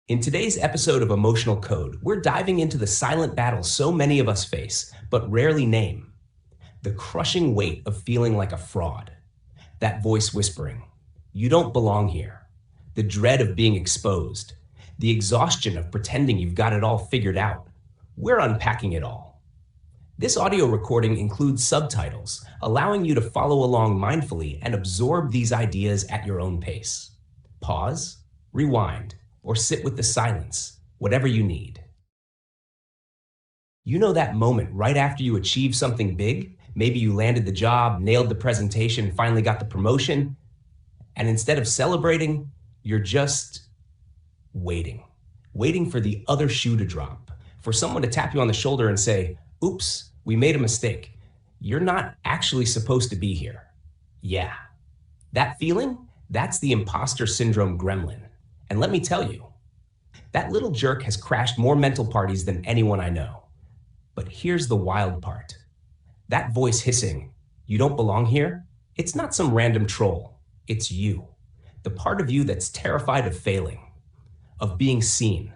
In today's episode of Emotional Code, we're diving into the silent battle so many of us face, but rarely name. The crushing weight of feeling like a fraud. That voice whispering, "You don't belong here." The dread of being exposed. The exhaustion of pretending you've got it all figured out. We're unpacking it all. This audio recording includes subtitles, allowing you to follow along mindfully and absorb these ideas at your own pace. Pause, rewind, or sit with the silence, whatever you need. You know that moment right after you achieve something big? Maybe you landed the job, nailed the presentation, finally got the promotion, and instead of celebrating, you're just waiting for the other shoe to drop, for someone to tap you on the shoulder and say, "Oops, we made a mistake. You're not actually supposed to be here." Yeah, that feeling, that's the imposter syndrome gremlin. And let me tell you, that little jerk has crashed more mental parties than anyone I know. But here's the wild part. That voice hissing, "You don't belong here," it's not some random troll. It's you. The part of you that's terrified of failing, of being seen,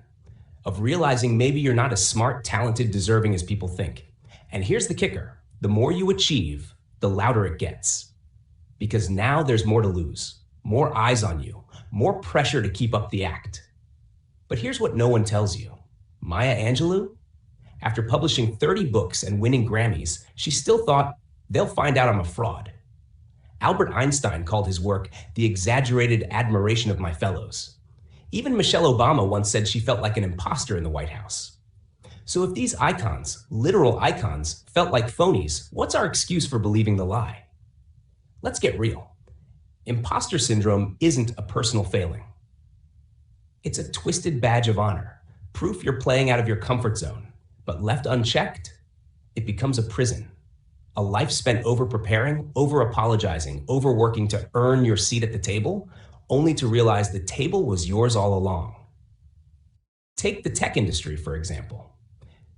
of realizing maybe you're not as smart, talented, deserving as people think. And here's the kicker. The more you achieve, the louder it gets. Because now there's more to lose, more eyes on you, more pressure to keep up the act. But here's what no one tells you. Maya Angelou, after publishing 30 books and winning Grammys, she still thought, "They'll find out I'm a fraud." Albert Einstein called his work the exaggerated admiration of my fellows. Even Michelle Obama once said she felt like an imposter in the White House. So if these icons, literal icons, felt like phonies, what's our excuse for believing the lie? Let's get real. Imposter syndrome isn't a personal failing. It's a twisted badge of honor, proof you're playing out of your comfort zone. But left unchecked, it becomes a prison. A life spent over-preparing, over-apologizing, overworking to earn your seat at the table, only to realize the table was yours all along. Take the tech industry, for example.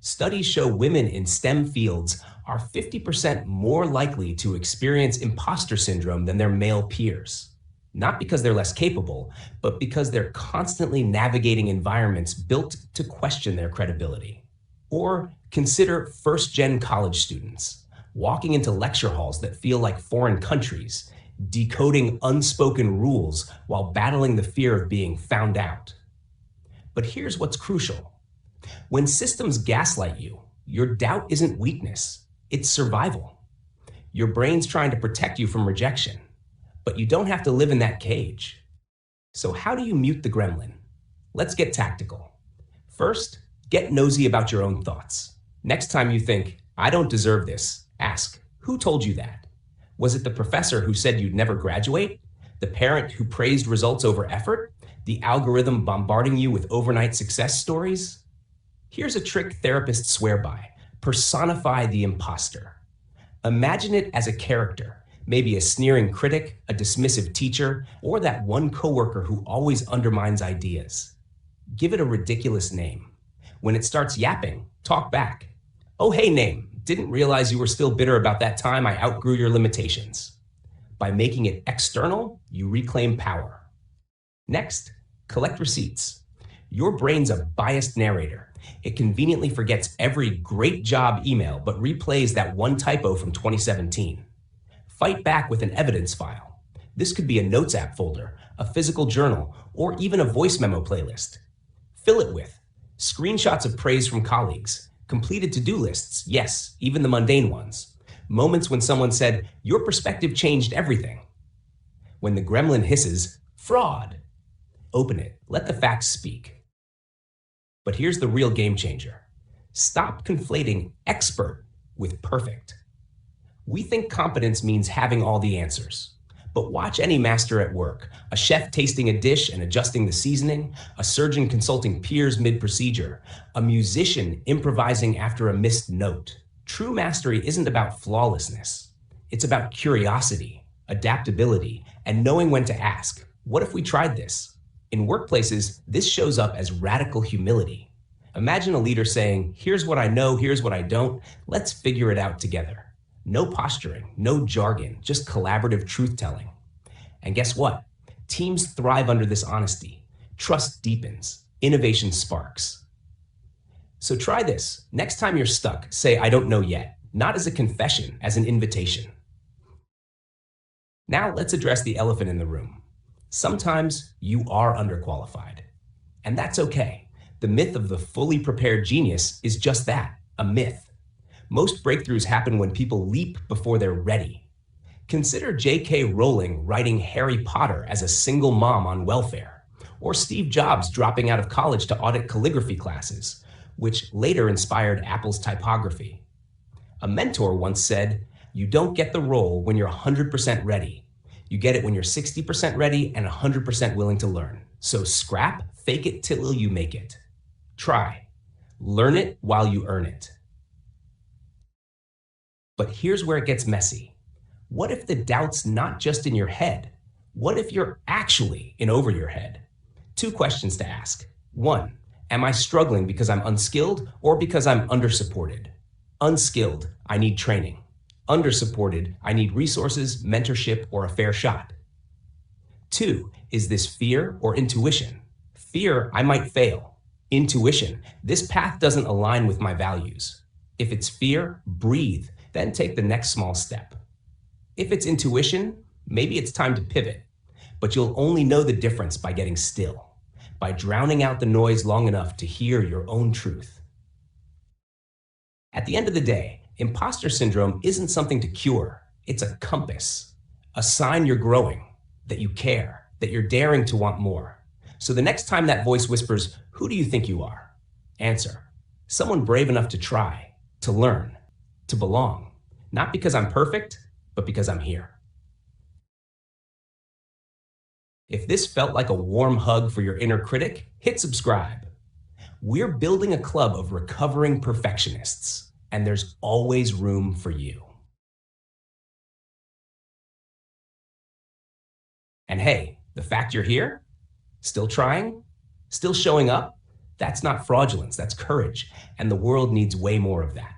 Studies show women in STEM fields are 50% more likely to experience imposter syndrome than their male peers. Not because they're less capable, but because they're constantly navigating environments built to question their credibility. Or consider first-gen college students, walking into lecture halls that feel like foreign countries, decoding unspoken rules while battling the fear of being found out. But here's what's crucial. When systems gaslight you, your doubt isn't weakness, it's survival. Your brain's trying to protect you from rejection, but you don't have to live in that cage. So how do you mute the gremlin? Let's get tactical. First, get nosy about your own thoughts. Next time you think, "I don't deserve this," ask, who told you that? Was it the professor who said you'd never graduate? The parent who praised results over effort? The algorithm bombarding you with overnight success stories? Here's a trick therapists swear by. Personify the imposter. Imagine it as a character, maybe a sneering critic, a dismissive teacher, or that one coworker who always undermines ideas. Give it a ridiculous name. When it starts yapping, talk back. "Oh, hey, name, didn't realize you were still bitter about that time I outgrew your limitations." By making it external, you reclaim power. Next, collect receipts. Your brain's a biased narrator. It conveniently forgets every "great job" email, but replays that one typo from 2017. Fight back with an evidence file. This could be a Notes app folder, a physical journal, or even a voice memo playlist. Fill it with screenshots of praise from colleagues, completed to-do lists, yes, even the mundane ones. Moments when someone said, "Your perspective changed everything." When the gremlin hisses, "Fraud," open it, let the facts speak. But here's the real game changer. Stop conflating expert with perfect. We think competence means having all the answers. But watch any master at work, a chef tasting a dish and adjusting the seasoning, a surgeon consulting peers mid-procedure, a musician improvising after a missed note. True mastery isn't about flawlessness. It's about curiosity, adaptability, and knowing when to ask, "What if we tried this?" In workplaces, this shows up as radical humility. Imagine a leader saying, "Here's what I know, here's what I don't, let's figure it out together." No posturing, no jargon, just collaborative truth-telling. And guess what? Teams thrive under this honesty. Trust deepens. innovation sparks. So try this. Next time you're stuck, say, I don't know yet, not as a confession, as an invitation. Now let's address the elephant in the room. Sometimes you are underqualified. And that's okay. The myth of the fully prepared genius is just that, a myth. Most breakthroughs happen when people leap before they're ready. Consider J.K. Rowling writing Harry Potter as a single mom on welfare, or Steve Jobs dropping out of college to audit calligraphy classes, which later inspired Apple's typography. A mentor once said, "You don't get the role when you're 100% ready. You get it when you're 60% ready and 100% willing to learn. So scrap, fake it till you make it. Try. Learn it while you earn it." But here's where it gets messy. What if the doubt's not just in your head? What if you're actually in over your head? Two questions to ask. One, am I struggling because I'm unskilled or because I'm undersupported? Unskilled, I need training. Undersupported, I need resources, mentorship, or a fair shot. Two, is this fear or intuition? Fear, I might fail. Intuition, this path doesn't align with my values. If it's fear, breathe, then take the next small step. If it's intuition, maybe it's time to pivot, but you'll only know the difference by getting still, by drowning out the noise long enough to hear your own truth. At the end of the day, imposter syndrome isn't something to cure. It's a compass, a sign you're growing, that you care, that you're daring to want more. So the next time that voice whispers, "Who do you think you are?" Answer, someone brave enough to try, to learn, to belong. Not because I'm perfect, but because I'm here. If this felt like a warm hug for your inner critic, hit subscribe. We're building a club of recovering perfectionists, and there's always room for you. And hey, the fact you're here, still trying, still showing up, that's not fraudulence, that's courage, and the world needs way more of that.